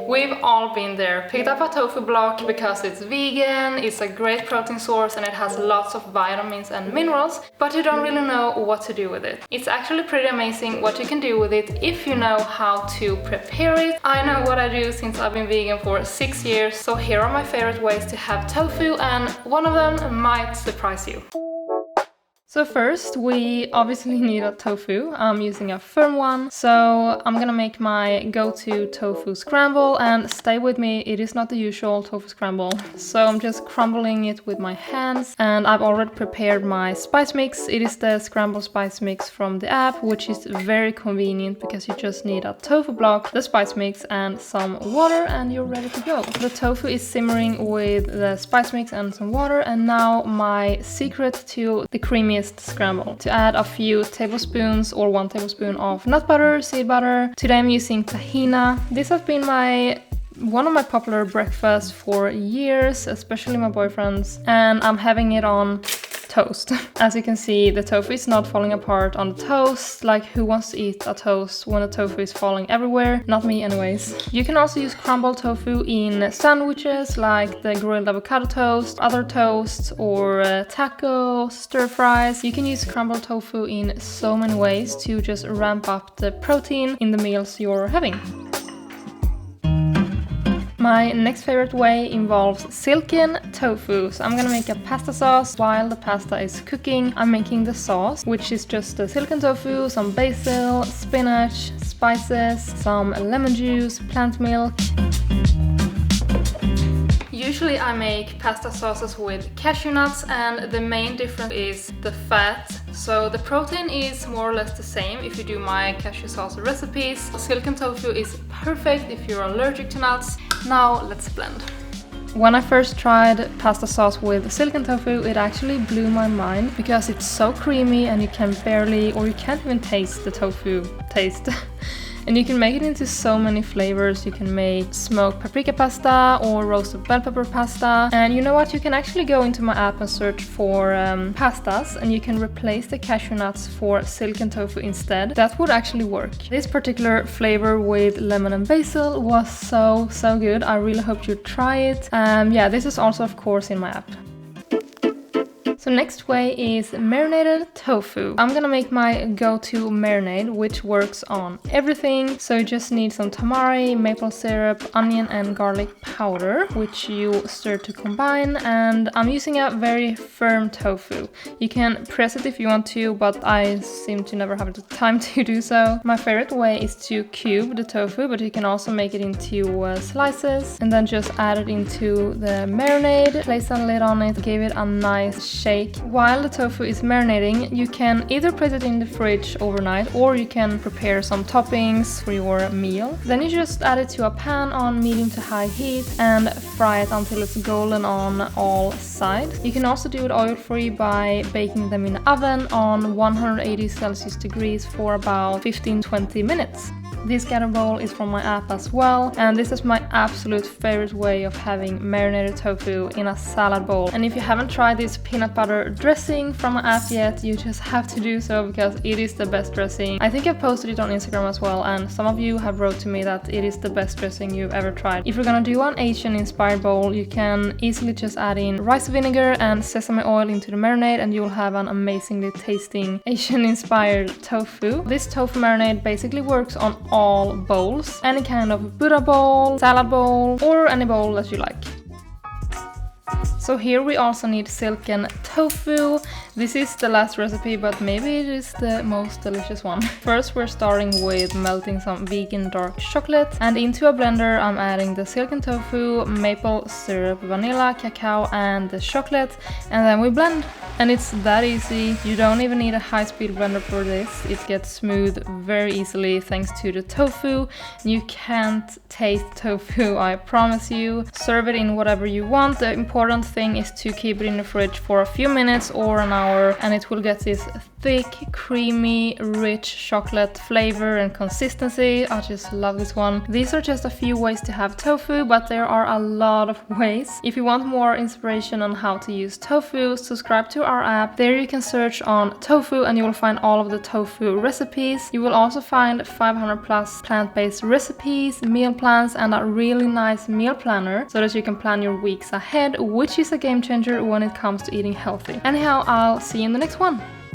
We've all been there. Picked up a tofu block because it's vegan, it's a great protein source and it has lots of vitamins and minerals, but you don't really know what to do with it. It's actually pretty amazing what you can do with it if you know how to prepare it. I know what I do since I've been vegan for 6 years, so here are my favorite ways to have tofu, and one of them might surprise you. So first, we obviously need a tofu. I'm using a firm one, so I'm gonna make my go-to tofu scramble, and stay with me, it is not the usual tofu scramble. So I'm just crumbling it with my hands, and I've already prepared my spice mix. It is the scramble spice mix from the app, which is very convenient because you just need a tofu block, the spice mix, and some water, and you're ready to go. The tofu is simmering with the spice mix and some water, and now my secret to the creamiest scramble. To add a few tablespoons or 1 tablespoon of nut butter, seed butter. Today I'm using tahina. This has been one of my popular breakfasts for years, especially my boyfriend's, and I'm having it on toast. As you can see, the tofu is not falling apart on the toast. Like, who wants to eat a toast when the tofu is falling everywhere? Not me anyways. You can also use crumbled tofu in sandwiches like the grilled avocado toast, other toasts, or tacos, stir fries. You can use crumbled tofu in so many ways to just ramp up the protein in the meals you're having. My next favorite way involves silken tofu. So I'm gonna make a pasta sauce. While the pasta is cooking, I'm making the sauce, which is just the silken tofu, some basil, spinach, spices, some lemon juice, plant milk. Usually I make pasta sauces with cashew nuts, and the main difference is the fat. So the protein is more or less the same if you do my cashew sauce recipes. Silken tofu is perfect if you're allergic to nuts. Now let's blend. When I first tried pasta sauce with silken tofu, it actually blew my mind because it's so creamy and you can barely, or you can't even taste the tofu taste. And you can make it into so many flavors. You can make smoked paprika pasta or roasted bell pepper pasta. And you know what? You can actually go into my app and search for pastas, and you can replace the cashew nuts for silken tofu instead. That would actually work. This particular flavor with lemon and basil was so good. I really hope you try it. Yeah, this is also of course in my app. So next way is marinated tofu. I'm gonna make my go-to marinade, which works on everything. So you just need some tamari, maple syrup, onion and garlic powder, which you stir to combine. And I'm using a very firm tofu. You can press it if you want to, but I seem to never have the time to do so. My favorite way is to cube the tofu, but you can also make it into slices and then just add it into the marinade. Place a lid on it, give it a nice shake. While the tofu is marinating, you can either put it in the fridge overnight, or you can prepare some toppings for your meal. Then you just add it to a pan on medium to high heat and fry it until it's golden on all sides. You can also do it oil-free by baking them in the oven on 180 Celsius degrees for about 15-20 minutes. This scatter bowl is from my app as well, and this is my absolute favorite way of having marinated tofu in a salad bowl. And if you haven't tried this peanut butter dressing from my app yet, you just have to do so because it is the best dressing. I think I posted it on Instagram as well, and some of you have wrote to me that it is the best dressing you've ever tried. If you're gonna do an Asian inspired bowl, you can easily just add in rice vinegar and sesame oil into the marinade, and you'll have an amazingly tasting Asian inspired tofu. This tofu marinade basically works on all bowls, any kind of Buddha bowl, salad bowl, or any bowl that you like. So here we also need silken tofu. This is the last recipe, but maybe it is the most delicious one. First we're starting with melting some vegan dark chocolate, and into a blender I'm adding the silken tofu, maple syrup, vanilla, cacao and the chocolate, and then we blend. And it's that easy. You don't even need a high-speed blender for this. It gets smooth very easily thanks to the tofu. You can't taste tofu, I promise you. Serve it in whatever you want. The important thing is to keep it in the fridge for a few minutes or an hour hour, and it will get this thick, creamy, rich chocolate flavor and consistency. I just love this one. These are just a few ways to have tofu, but there are a lot of ways. If you want more inspiration on how to use tofu, subscribe to our app. There you can search on tofu and you will find all of the tofu recipes. You will also find 500 plus plant-based recipes, meal plans, and a really nice meal planner so that you can plan your weeks ahead, which is a game changer when it comes to eating healthy. Anyhow, I'll see you in the next one.